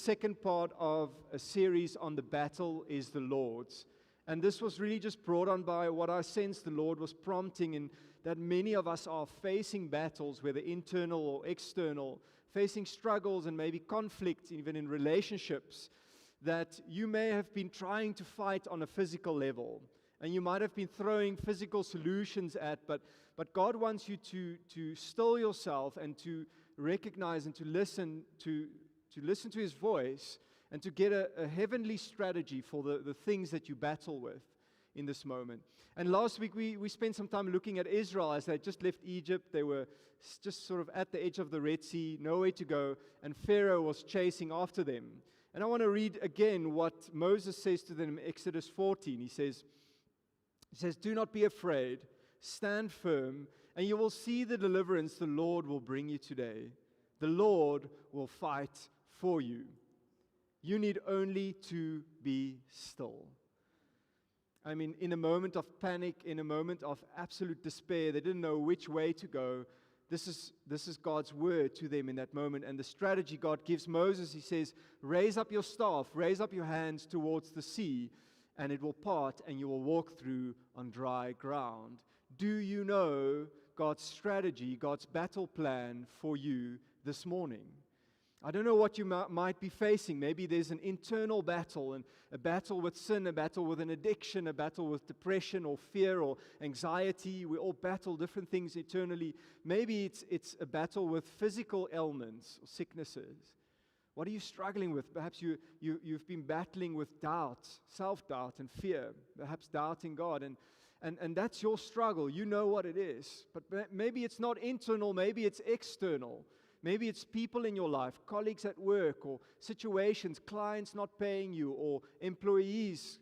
Second part of a series on the battle is the Lord's. And this was really just brought on by what I sensed the Lord was prompting, in that many of us are facing battles, whether internal or external, facing struggles and maybe conflict even in relationships that you may have been trying to fight on a physical level. And you might have been throwing physical solutions at, but God wants you to still yourself and to recognize and to listen to His voice and to get a heavenly strategy for the things that you battle with in this moment. And last week we spent some time looking at Israel as they just left Egypt. They were just sort of at the edge of the Red Sea, nowhere to go, and Pharaoh was chasing after them. And I want to read again what Moses says to them in Exodus 14. He says, "Do not be afraid, stand firm, and you will see the deliverance the Lord will bring you today. The Lord will fight for you. You need only to be still." I mean, in a moment of panic, in a moment of absolute despair, they didn't know which way to go. This is God's word to them in that moment. And the strategy God gives Moses, He says, raise up your staff, raise up your hands towards the sea, and it will part, and you will walk through on dry ground. Do you know God's strategy, God's battle plan for you this morning? I don't know what you might be facing. Maybe there's an internal battle, and a battle with sin, a battle with an addiction, a battle with depression or fear or anxiety. We all battle different things eternally. Maybe it's a battle with physical ailments or sicknesses. What are you struggling with? Perhaps you've been battling with doubt, self-doubt and fear, perhaps doubting God. And that's your struggle. You know what it is. But maybe it's not internal, maybe it's external. Maybe it's people in your life, colleagues at work, or situations, clients not paying you, or employees,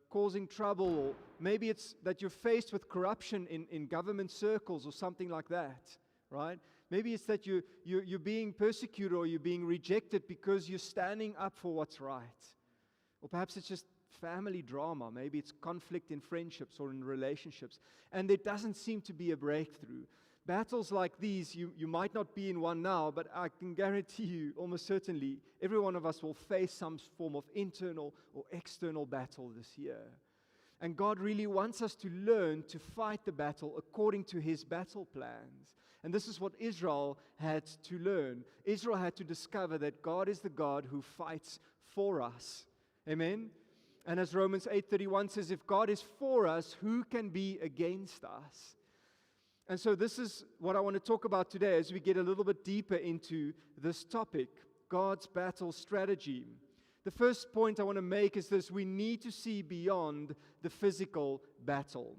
causing trouble. Or maybe it's that you're faced with corruption in government circles or something like that, right? Maybe it's that you're being persecuted or you're being rejected because you're standing up for what's right. Or perhaps it's just family drama. Maybe it's conflict in friendships or in relationships. And there doesn't seem to be a breakthrough. Battles like these, you might not be in one now, but I can guarantee you, almost certainly, every one of us will face some form of internal or external battle this year. And God really wants us to learn to fight the battle according to His battle plans. And this is what Israel had to learn. Israel had to discover that God is the God who fights for us. Amen? And as Romans 8:31 says, if God is for us, who can be against us? And so this is what I want to talk about today as we get a little bit deeper into this topic, God's battle strategy. The first point I want to make is this: we need to see beyond the physical battle.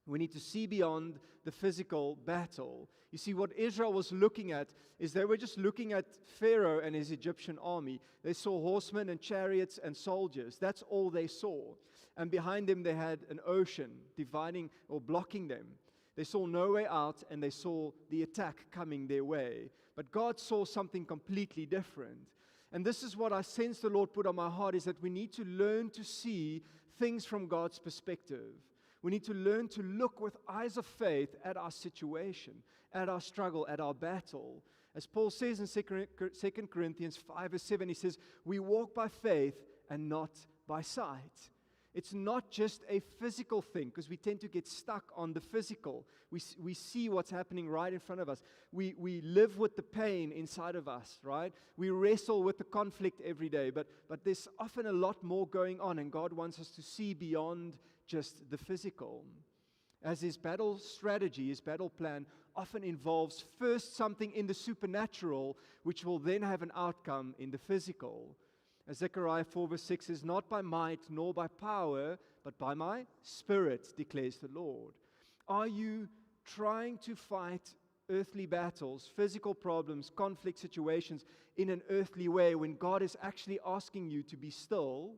We need to see beyond the physical battle. You see, what Israel was looking at is they were just looking at Pharaoh and his Egyptian army. They saw horsemen and chariots and soldiers. That's all they saw. And behind them they had an ocean dividing or blocking them. They saw no way out, and they saw the attack coming their way. But God saw something completely different. And this is what I sense the Lord put on my heart, is that we need to learn to see things from God's perspective. We need to learn to look with eyes of faith at our situation, at our struggle, at our battle. As Paul says in 2 Corinthians 5:7, he says, we walk by faith and not by sight. It's not just a physical thing, because we tend to get stuck on the physical. We see what's happening right in front of us. We live with the pain inside of us, right? We wrestle with the conflict every day, but there's often a lot more going on, and God wants us to see beyond just the physical. As His battle strategy, His battle plan often involves first something in the supernatural, which will then have an outcome in the physical. As Zechariah 4:6 says, not by might nor by power, but by my Spirit, declares the Lord. Are you trying to fight earthly battles, physical problems, conflict situations in an earthly way when God is actually asking you to be still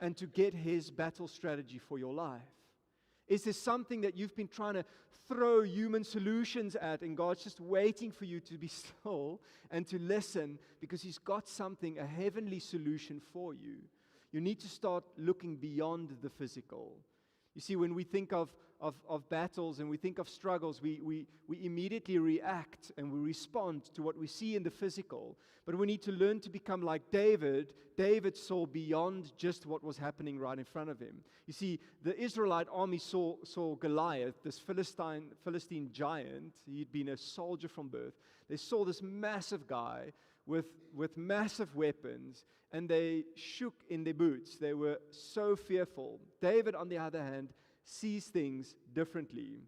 and to get His battle strategy for your life? Is there something that you've been trying to throw human solutions at, and God's just waiting for you to be still and to listen, because He's got something, a heavenly solution for you? You need to start looking beyond the physical. You see, when we think of battles and we think of struggles, we immediately react and we respond to what we see in the physical. But we need to learn to become like David. David saw beyond just what was happening right in front of him. You see, the Israelite army saw Goliath, this Philistine giant. He'd been a soldier from birth. They saw this massive guy with massive weapons, and they shook in their boots. They were so fearful. David, on the other hand, sees things differently.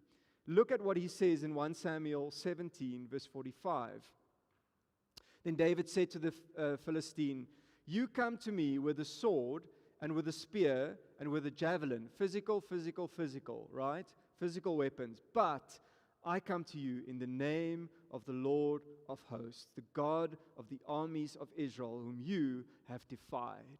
Look at what he says in 1 Samuel 17, verse 45. Then David said to the Philistine, "You come to me with a sword and with a spear and with a javelin." Physical, right? Physical weapons. "But I come to you in the name of the Lord of hosts, the God of the armies of Israel, whom you have defied."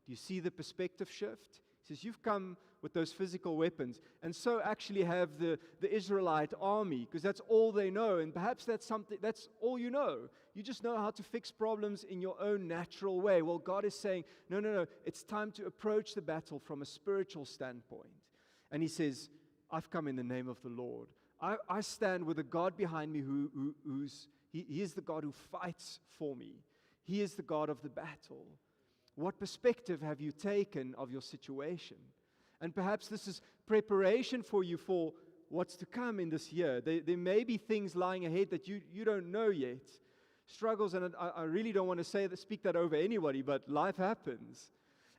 Do you see the perspective shift? He says, you've come with those physical weapons, and so actually have the Israelite army, because that's all they know, and perhaps that's all you know. You just know how to fix problems in your own natural way. Well, God is saying, no, it's time to approach the battle from a spiritual standpoint. And He says, I've come in the name of the Lord. I stand with a God behind me He is the God who fights for me. He is the God of the battle. What perspective have you taken of your situation? And perhaps this is preparation for you for what's to come in this year. There may be things lying ahead that you don't know yet. Struggles, and I really don't want to speak that over anybody, but life happens.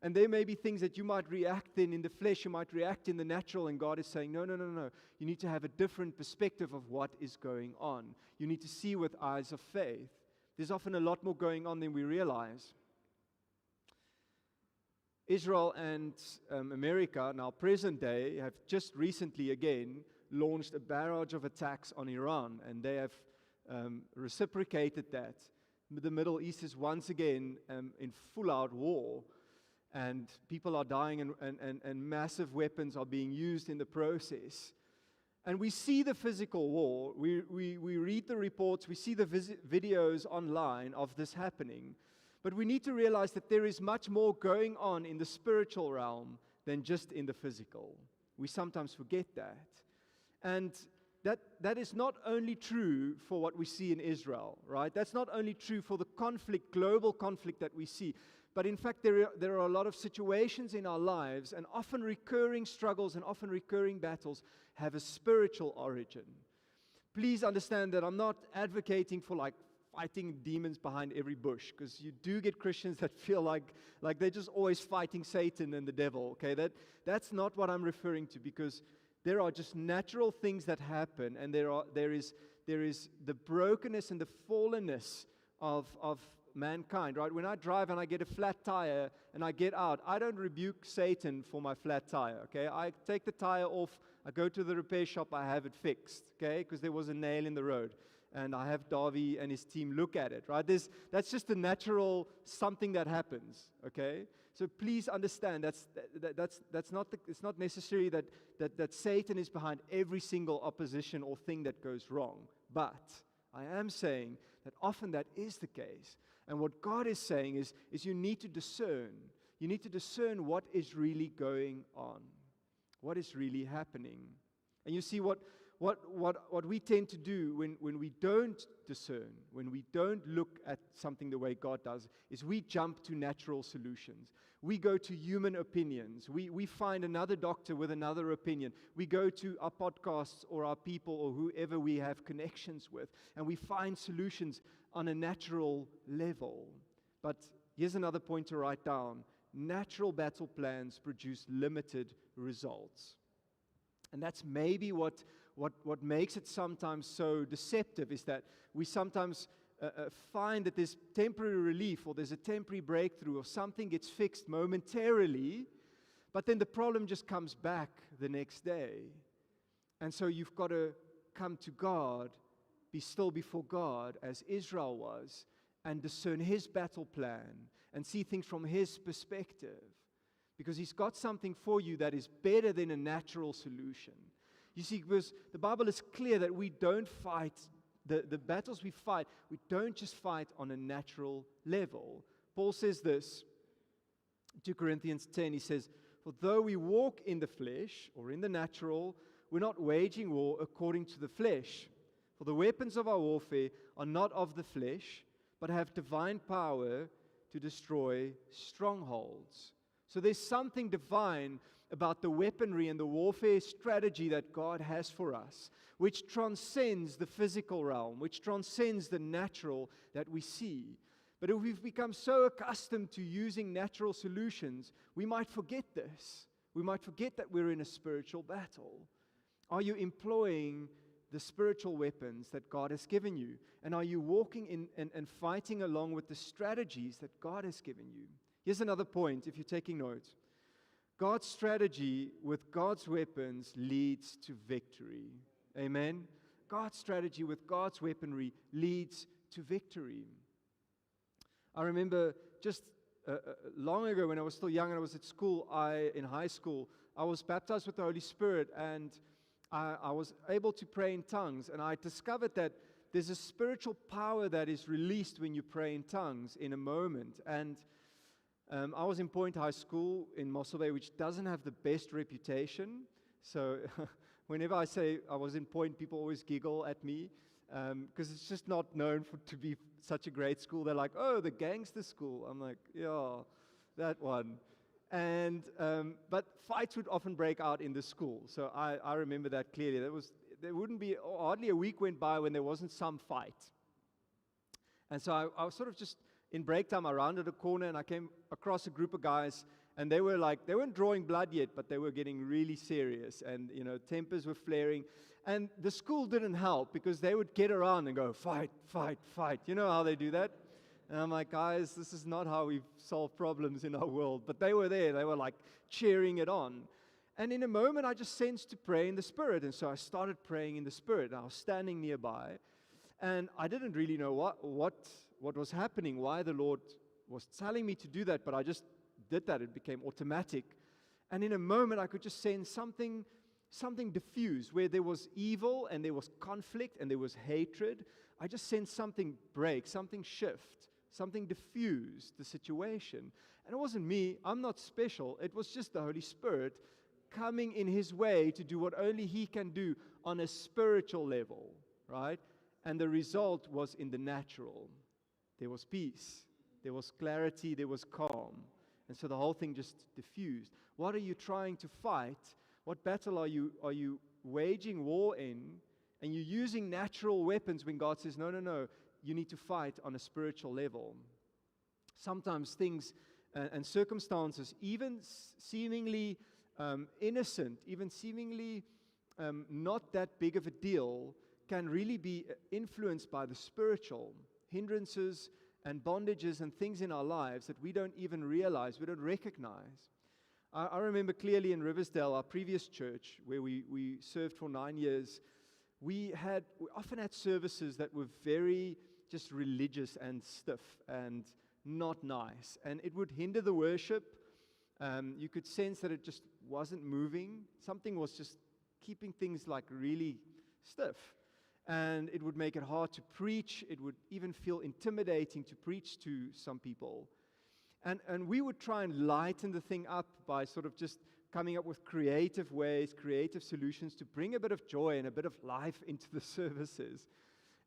And there may be things that you might react in the flesh, you might react in the natural, and God is saying, no. You need to have a different perspective of what is going on. You need to see with eyes of faith. There's often a lot more going on than we realize. Israel and America, now present day, have just recently again launched a barrage of attacks on Iran, and they have reciprocated that. The Middle East is once again in full-out war, and people are dying, and massive weapons are being used in the process. And we see the physical war. We read the reports, we see the videos online of this happening. But we need to realize that there is much more going on in the spiritual realm than just in the physical. We sometimes forget that. And that is not only true for what we see in Israel, right? That's not only true for the conflict, global conflict that we see. But in fact, there are a lot of situations in our lives, and often recurring struggles and often recurring battles have a spiritual origin. Please understand that I'm not advocating for fighting demons behind every bush, because you do get Christians that feel like they're just always fighting Satan and the devil, okay? That's not what I'm referring to, because there are just natural things that happen, and there is the brokenness and the fallenness of mankind, right? When I drive and I get a flat tire and I get out, I don't rebuke Satan for my flat tire, okay? I take the tire off, I go to the repair shop, I have it fixed, okay? Because there was a nail in the road. And I have Darby and his team look at it, right? That's just a natural something that happens, okay? So please understand, it's not necessary that Satan is behind every single opposition or thing that goes wrong. But I am saying that often that is the case. And what God is saying is you need to discern. You need to discern what is really going on, what is really happening. And you see what we tend to do when we don't discern, when we don't look at something the way God does, is we jump to natural solutions. We go to human opinions. We find another doctor with another opinion. We go to our podcasts or our people or whoever we have connections with, and we find solutions on a natural level. But here's another point to write down. Natural battle plans produce limited results. And that's maybe what makes it sometimes so deceptive, is that we sometimes find that there's temporary relief, or there's a temporary breakthrough, or something gets fixed momentarily, but then the problem just comes back the next day. And so you've got to come to God, be still before God, as Israel was, and discern His battle plan, and see things from His perspective. Because He's got something for you that is better than a natural solution. You see, because the Bible is clear that we don't fight, the battles we fight, we don't just fight on a natural level. Paul says this, 2 Corinthians 10, he says, For though we walk in the flesh, or in the natural, we're not waging war according to the flesh. For the weapons of our warfare are not of the flesh, but have divine power to destroy strongholds. So there's something divine about the weaponry and the warfare strategy that God has for us, which transcends the physical realm, which transcends the natural that we see. But if we've become so accustomed to using natural solutions, we might forget this. We might forget that we're in a spiritual battle. Are you employing the spiritual weapons that God has given you? And are you walking in and fighting along with the strategies that God has given you? Here's another point, if you're taking notes. God's strategy with God's weapons leads to victory. Amen? God's strategy with God's weaponry leads to victory. I remember just long ago when I was still young and I was at school, in high school, I was baptized with the Holy Spirit, and I was able to pray in tongues. And I discovered that there's a spiritual power that is released when you pray in tongues in a moment. And I was in Point High School in Mossel Bay, which doesn't have the best reputation. So whenever I say I was in Point, people always giggle at me because it's just not known to be such a great school. They're like, "Oh, the gangster school." I'm like, "Yeah, that one." And but fights would often break out in the school. So I remember that clearly. There wouldn't be hardly a week went by when there wasn't some fight. And so I was sort of just in break time, I rounded a corner and I came across a group of guys, and they weren't drawing blood yet, but they were getting really serious, and tempers were flaring. And the school didn't help because they would get around and go, "Fight, fight, fight." You know how they do that? And I'm like, "Guys, this is not how we solve problems in our world." But they were there. They were like cheering it on. And in a moment, I just sensed to pray in the Spirit. And so I started praying in the Spirit. And I was standing nearby. And I didn't really know what was happening, why the Lord was telling me to do that. But I just did that. It became automatic. And in a moment, I could just sense something diffuse where there was evil and there was conflict and there was hatred. I just sensed something break, something shift. Something diffused the situation. And it wasn't me. I'm not special. It was just the Holy Spirit coming in His way to do what only He can do on a spiritual level, right? And the result was in the natural. There was peace. There was clarity. There was calm. And so the whole thing just diffused. What are you trying to fight? What battle are you waging war in? And you're using natural weapons when God says, no. You need to fight on a spiritual level. Sometimes things and circumstances, even seemingly innocent, even seemingly not that big of a deal, can really be influenced by the spiritual hindrances and bondages and things in our lives that we don't even realize, we don't recognize. I remember clearly in Riversdale, our previous church, where we served for 9 years, we often had services that were very just religious and stiff and not nice. And it would hinder the worship. You could sense that it just wasn't moving. Something was just keeping things like really stiff. And it would make it hard to preach. It would even feel intimidating to preach to some people. And we would try and lighten the thing up by sort of just coming up with creative ways, creative solutions to bring a bit of joy and a bit of life into the services.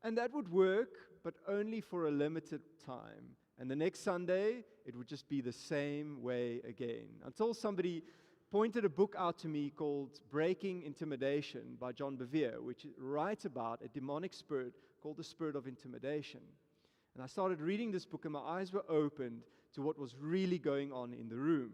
And that would work, but only for a limited time. And the next Sunday, it would just be the same way again. Until somebody pointed a book out to me called Breaking Intimidation by John Bevere, which writes about a demonic spirit called the spirit of intimidation. And I started reading this book, and my eyes were opened to what was really going on in the room.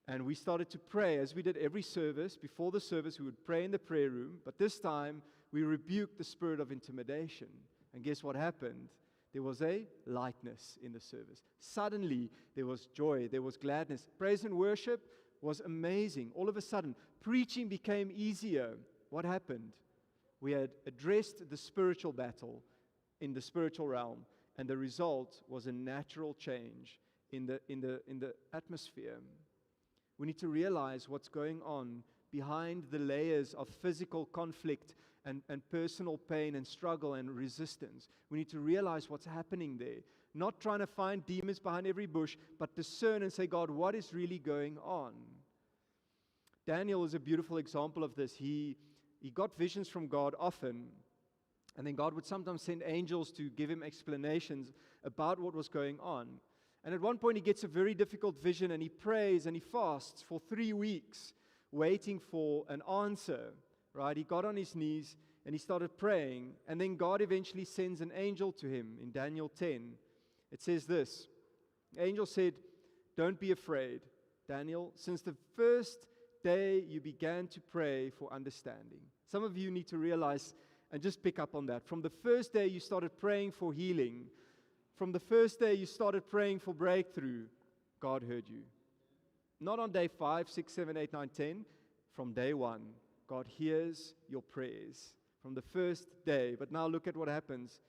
And we started to pray, as we did every service. Before the service, we would pray in the prayer room, but this time, we rebuked the spirit of intimidation. And guess what happened? There was a lightness in the service. Suddenly, there was joy, there was gladness. Praise and worship was amazing. All of a sudden, preaching became easier. What happened? We had addressed the spiritual battle in the spiritual realm, and the result was a natural change in the atmosphere. We need to realize what's going on behind the layers of physical conflict and personal pain and struggle and resistance. We need to realize what's happening there. Not trying to find demons behind every bush, but discern and say, "God, what is really going on?" Daniel is a beautiful example of this. He got visions from God often, and then God would sometimes send angels to give him explanations about what was going on. And at one point he gets a very difficult vision, and he prays and he fasts for 3 weeks, waiting for an answer, right? He got on his knees and he started praying, and then God eventually sends an angel to him in Daniel 10. It says this, the angel said, "Don't be afraid, Daniel, since the first day you began to pray for understanding." Some of you need to realize and just pick up on that. From the first day you started praying for healing, from the first day you started praying for breakthrough, God heard you. Not on day 5, 6, 7, 8, 9, 10. From day 1, God hears your prayers. From the first day. But now look at what happens.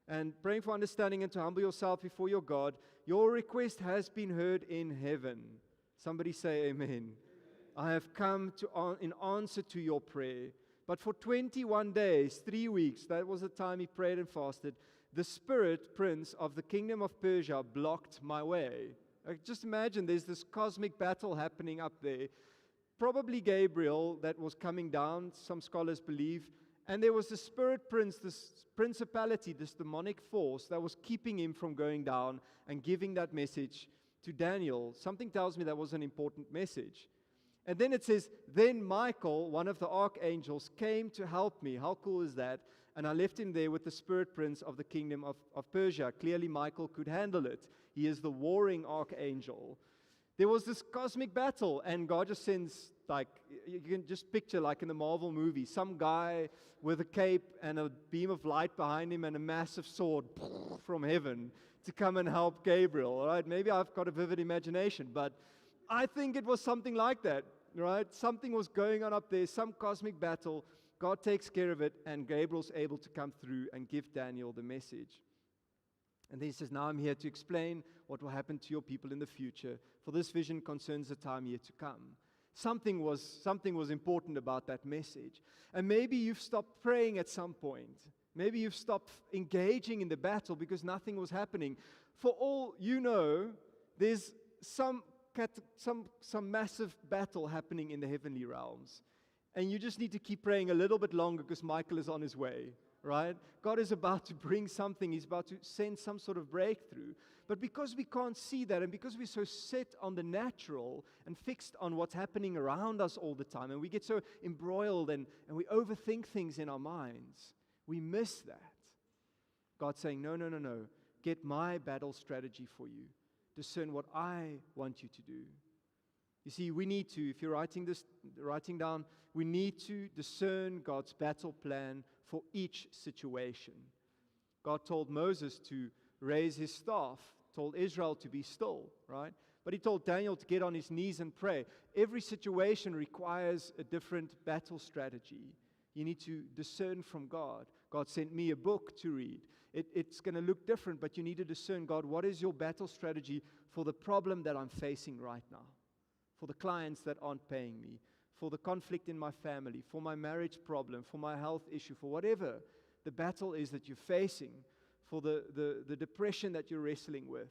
And praying for understanding and to humble yourself before your God, your request has been heard in heaven. Somebody say amen. I have come in answer to your prayer. But for 21 days, 3 weeks, that was the time he prayed and fasted, the spirit prince of the kingdom of Persia blocked my way. Just imagine there's this cosmic battle happening up there. Probably Gabriel that was coming down, some scholars believe, and there was the spirit prince, this principality, this demonic force that was keeping him from going down and giving that message to Daniel. Something tells me that was an important message. And then it says, then Michael, one of the archangels, came to help me. How cool is that? And I left him there with the spirit prince of the kingdom of Persia. Clearly Michael could handle it. He is the warring archangel. There was this cosmic battle, and God just sends, like, you can just picture, like in the Marvel movie, some guy with a cape and a beam of light behind him and a massive sword from heaven to come and help Gabriel, all right? Maybe I've got a vivid imagination, but I think it was something like that, right? Something was going on up there, some cosmic battle. God takes care of it, and Gabriel's able to come through and give Daniel the message. And then he says, now I'm here to explain what will happen to your people in the future, for this vision concerns the time yet to come. Something was important about that message. And maybe you've stopped praying at some point. Maybe you've stopped engaging in the battle because nothing was happening. For all you know, there's some massive battle happening in the heavenly realms. And you just need to keep praying a little bit longer because Michael is on his way. Right? God is about to bring something. He's about to send some sort of breakthrough. But because we can't see that, and because we're so set on the natural and fixed on what's happening around us all the time, and we get so embroiled and we overthink things in our minds, we miss that. God's saying, no. Get my battle strategy for you. Discern what I want you to do. You see, we need to, if you're writing down, we need to discern God's battle plan for each situation. God told Moses to raise his staff, told Israel to be still, right? But he told Daniel to get on his knees and pray. Every situation requires a different battle strategy. You need to discern from God. God sent me a book to read. It's going to look different, but you need to discern, God, what is your battle strategy for the problem that I'm facing right now? For the clients that aren't paying me, for the conflict in my family, for my marriage problem, for my health issue, for whatever the battle is that you're facing, for the depression that you're wrestling with.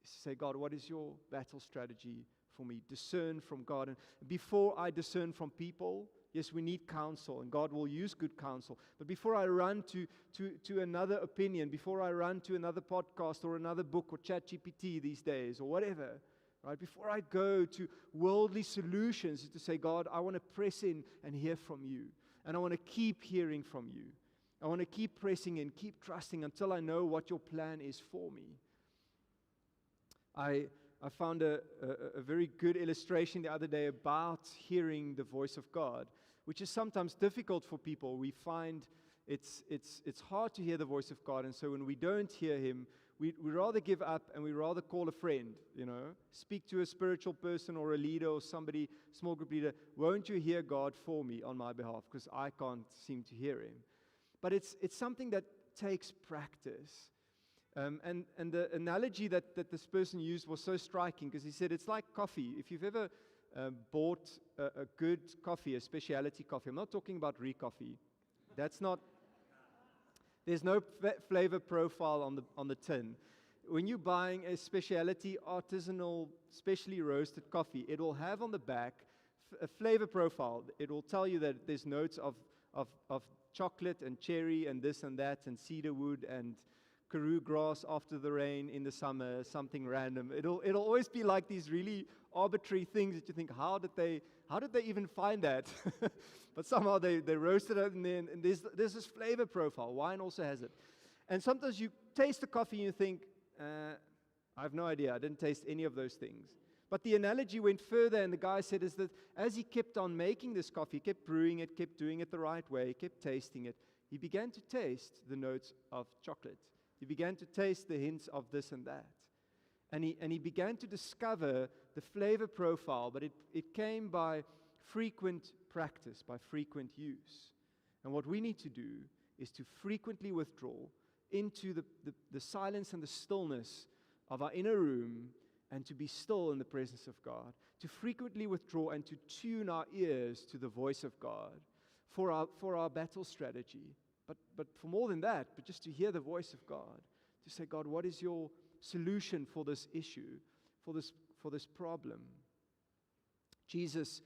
Is to say, God, what is your battle strategy for me? Discern from God. And before I discern from people, yes, we need counsel, and God will use good counsel. But before I run to another opinion, before I run to another podcast or another book or ChatGPT these days or whatever, right? Before I go to worldly solutions, to say, God, I want to press in and hear from you. And I want to keep hearing from you. I want to keep pressing in, keep trusting until I know what your plan is for me. I found a very good illustration the other day about hearing the voice of God, which is sometimes difficult for people. We find it's hard to hear the voice of God, and so when we don't hear Him, we rather give up and we rather call a friend, speak to a spiritual person or a leader or somebody, small group leader. Won't you hear God for me on my behalf? Because I can't seem to hear Him. But it's something that takes practice. And the analogy that this person used was so striking because he said it's like coffee. If you've ever bought a good coffee, a specialty coffee, I'm not talking about re-coffee. That's not. There's no flavor profile on the tin. When you're buying a specialty, artisanal, specially roasted coffee, it will have on the back a flavor profile. It will tell you that there's notes of chocolate and cherry and this and that and cedar wood and karoo grass after the rain in the summer, something random. It'll always be like these really arbitrary things that you think, how did they even find that? But somehow they roasted it, and there's this flavor profile. Wine also has it. And sometimes you taste the coffee and you think, I have no idea. I didn't taste any of those things. But the analogy went further, and the guy said is that as he kept on making this coffee, kept brewing it, kept doing it the right way, kept tasting it, he began to taste the notes of chocolate. He began to taste the hints of this and that. And he began to discover the flavor profile, but it came by frequent practice, by frequent use. And what we need to do is to frequently withdraw into the silence and the stillness of our inner room, and to be still in the presence of God, to frequently withdraw and to tune our ears to the voice of God for our battle strategy. But for more than that, but just to hear the voice of God, to say, God, what is your solution for this issue, for this problem? Jesus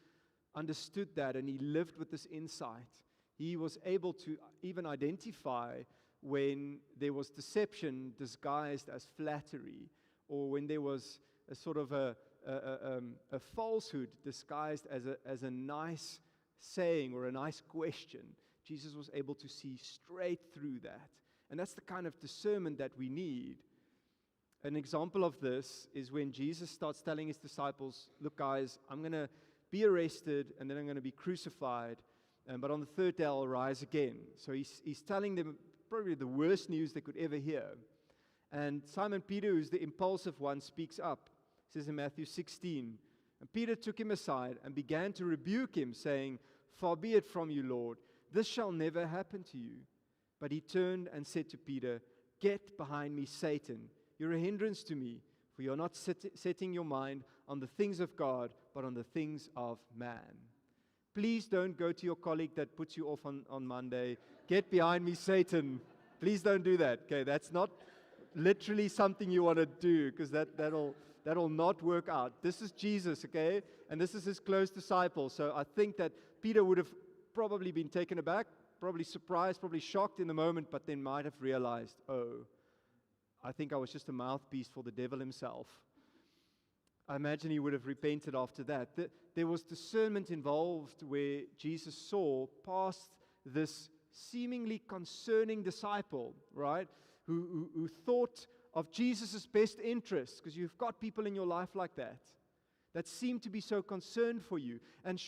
understood that, and he lived with this insight. He was able to even identify when there was deception disguised as flattery, or when there was a sort of a falsehood disguised as a nice saying or a nice question. Jesus was able to see straight through that. And that's the kind of discernment that we need. An example of this is when Jesus starts telling his disciples, look guys, I'm going to be arrested and then I'm going to be crucified, but on the third day I'll rise again. So he's telling them probably the worst news they could ever hear. And Simon Peter, who's the impulsive one, speaks up. It says in Matthew 16, and Peter took him aside and began to rebuke him, saying, far be it from you, Lord, this shall never happen to you. But he turned and said to Peter, get behind me, Satan. You're a hindrance to me, for you're not setting your mind on the things of God, but on the things of man. Please don't go to your colleague that puts you off on Monday. Get behind me, Satan. Please don't do that. Okay, that's not literally something you want to do, because that'll not work out. This is Jesus, okay? And this is his close disciple. So I think that Peter would have probably been taken aback, probably surprised, probably shocked in the moment, but then might have realized, oh, I think I was just a mouthpiece for the devil himself. I imagine he would have repented after that. There was discernment involved where Jesus saw past this seemingly concerning disciple, right, who thought of Jesus' best interests, because you've got people in your life like that seem to be so concerned for you and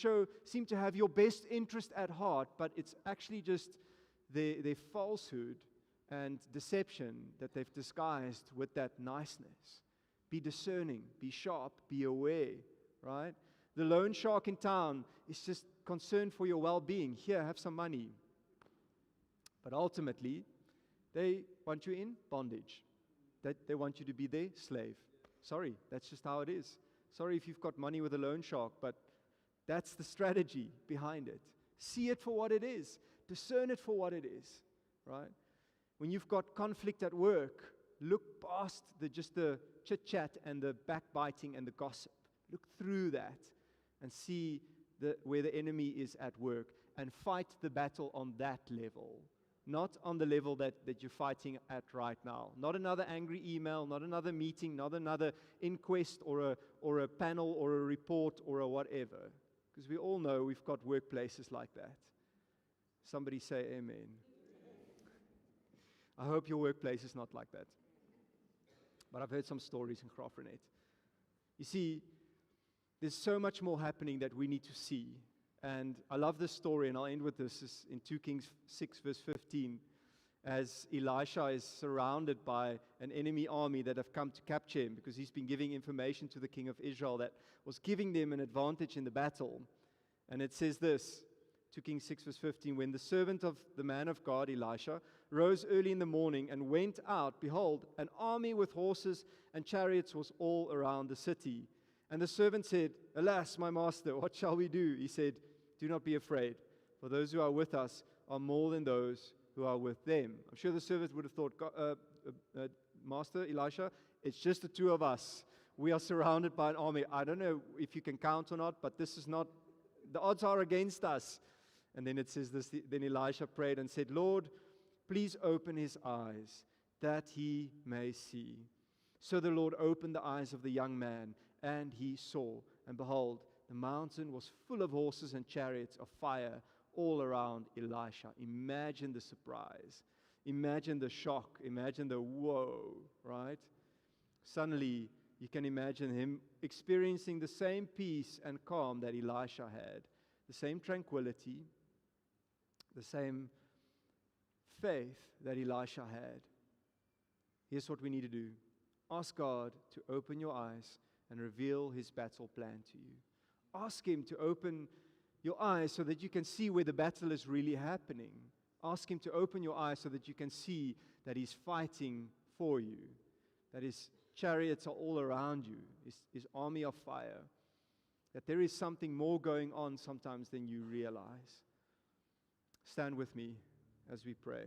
seem to have your best interest at heart, but it's actually just their falsehood and deception that they've disguised with that niceness. Be discerning, be sharp, be aware, right? The loan shark in town is just concerned for your well-being. Here, have some money. But ultimately, they want you in bondage. They want you to be their slave. Sorry, that's just how it is. Sorry if you've got money with a loan shark, but that's the strategy behind it. See it for what it is. Discern it for what it is, right? When you've got conflict at work, look past the chit-chat and the backbiting and the gossip. Look through that and see where the enemy is at work, and fight the battle on that level. Not on the level that you're fighting at right now. Not another angry email, not another meeting, not another inquest or a panel or a report or a whatever. Because we all know we've got workplaces like that. Somebody say amen. I hope your workplace is not like that. But I've heard some stories in Graaff-Reinet. You see, there's so much more happening that we need to see. And I love this story, and I'll end with this. It's in 2 Kings 6, verse 15, as Elisha is surrounded by an enemy army that have come to capture him, because he's been giving information to the king of Israel that was giving them an advantage in the battle. And it says this, 2 Kings 6, verse 15, when the servant of the man of God, Elisha, rose early in the morning and went out, behold, an army with horses and chariots was all around the city. And the servant said, alas, my master, what shall we do? He said, do not be afraid, for those who are with us are more than those who are with them. I'm sure the servant would have thought, Master Elisha, it's just the two of us. We are surrounded by an army. I don't know if you can count or not, but this is not the odds are against us. And then it says this, then Elisha prayed and said, Lord, please open his eyes that he may see. So the Lord opened the eyes of the young man, and he saw. And behold, the mountain was full of horses and chariots of fire all around Elisha. Imagine the surprise. Imagine the shock. Imagine the whoa, right? Suddenly, you can imagine him experiencing the same peace and calm that Elisha had, the same tranquility, the same faith that Elisha had. Here's what we need to do. Ask God to open your eyes and reveal his battle plan to you. Ask him to open your eyes so that you can see where the battle is really happening. Ask him to open your eyes so that you can see that he's fighting for you, that his chariots are all around you, his army of fire, that there is something more going on sometimes than you realize. Stand with me as we pray.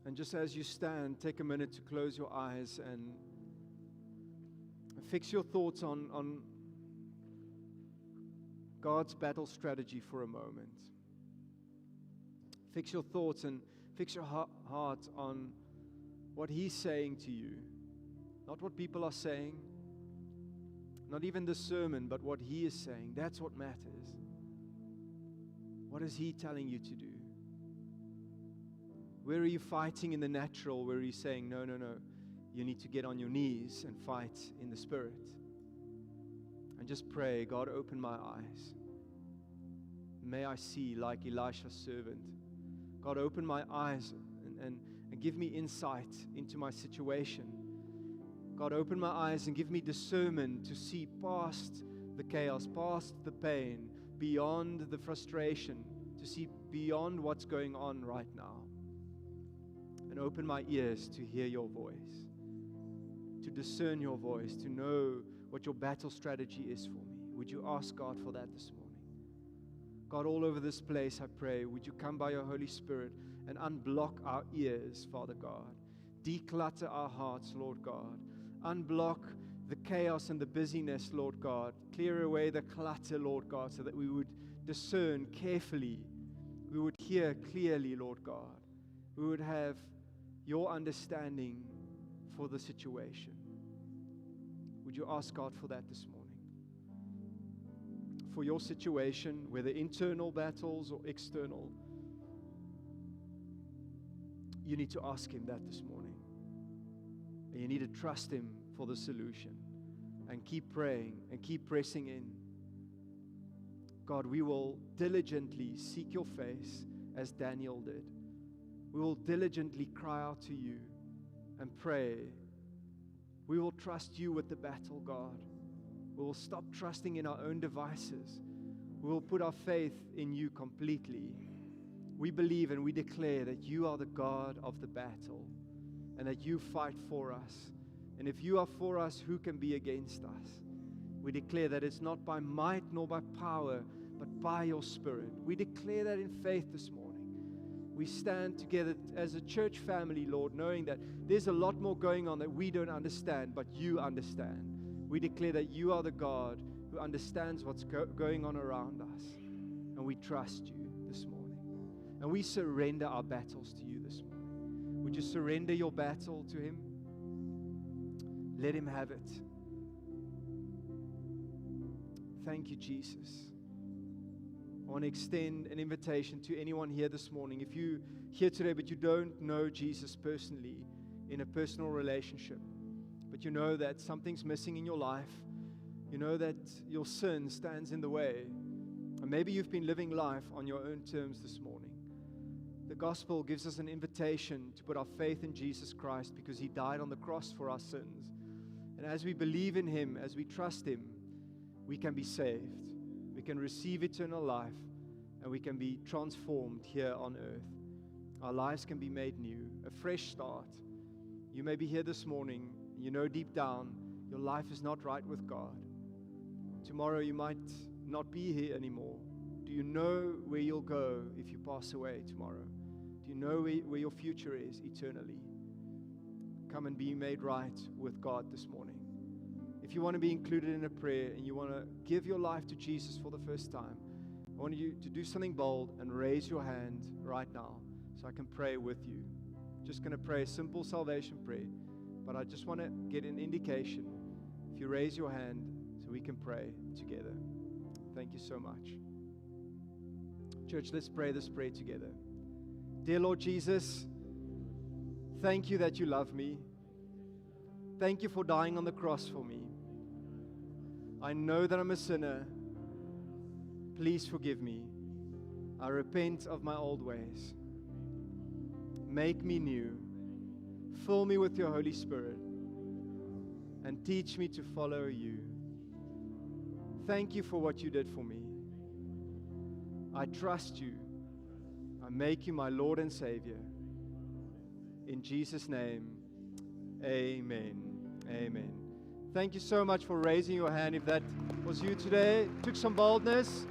And just as you stand, take a minute to close your eyes and fix your thoughts on God's battle strategy for a moment. Fix your thoughts and fix your heart on what he's saying to you. Not what people are saying, not even the sermon, but what he is saying. That's what matters. What is he telling you to do? Where are you fighting in the natural, where he's saying, no, you need to get on your knees and fight in the Spirit? And just pray, God, open my eyes. May I see like Elisha's servant. God, open my eyes and give me insight into my situation. God, open my eyes and give me discernment to see past the chaos, past the pain, beyond the frustration, to see beyond what's going on right now. And open my ears to hear your voice, to discern your voice, to know what your battle strategy is for me. Would you ask God for that this morning? God, all over this place, I pray, would you come by your Holy Spirit and unblock our ears, Father God. Declutter our hearts, Lord God. Unblock the chaos and the busyness, Lord God. Clear away the clutter, Lord God, so that we would discern carefully. We would hear clearly, Lord God. We would have your understanding for the situation. Would you ask God for that this morning? For your situation, whether internal battles or external, you need to ask him that this morning. And you need to trust him for the solution. And keep praying and keep pressing in. God, we will diligently seek your face as Daniel did. We will diligently cry out to you and pray. We will trust you with the battle, God. We will stop trusting in our own devices. We will put our faith in you completely. We believe and we declare that you are the God of the battle and that you fight for us. And if you are for us, who can be against us? We declare that it's not by might nor by power, but by your Spirit. We declare that in faith this morning. We stand together as a church family, Lord, knowing that there's a lot more going on that we don't understand, but you understand. We declare that you are the God who understands what's going on around us. And we trust you this morning. And we surrender our battles to you this morning. Would you surrender your battle to him? Let him have it. Thank you, Jesus. I want to extend an invitation to anyone here this morning. If you're here today but you don't know Jesus personally in a personal relationship, but you know that something's missing in your life, you know that your sin stands in the way, and maybe you've been living life on your own terms this morning. The gospel gives us an invitation to put our faith in Jesus Christ because he died on the cross for our sins. And as we believe in him, as we trust him, we can be saved. We can receive eternal life, and we can be transformed here on earth. Our lives can be made new, a fresh start. You may be here this morning, you know deep down your life is not right with God. Tomorrow you might not be here anymore. Do you know where you'll go if you pass away tomorrow? Do you know where your future is eternally? come and be made right with God this morning. If you want to be included in a prayer and you want to give your life to Jesus for the first time, I want you to do something bold and raise your hand right now so I can pray with you. Just going to pray a simple salvation prayer, but I just want to get an indication. If you raise your hand so we can pray together. Thank you so much. Church, let's pray this prayer together. Dear Lord Jesus, thank you that you love me. Thank you for dying on the cross for me. I know that I'm a sinner. Please forgive me. I repent of my old ways. Make me new. Fill me with your Holy Spirit and teach me to follow you. Thank you for what you did for me. I trust you. I make you my Lord and Savior. In Jesus' name, amen. Amen. Thank you so much for raising your hand. If that was you today, took some boldness.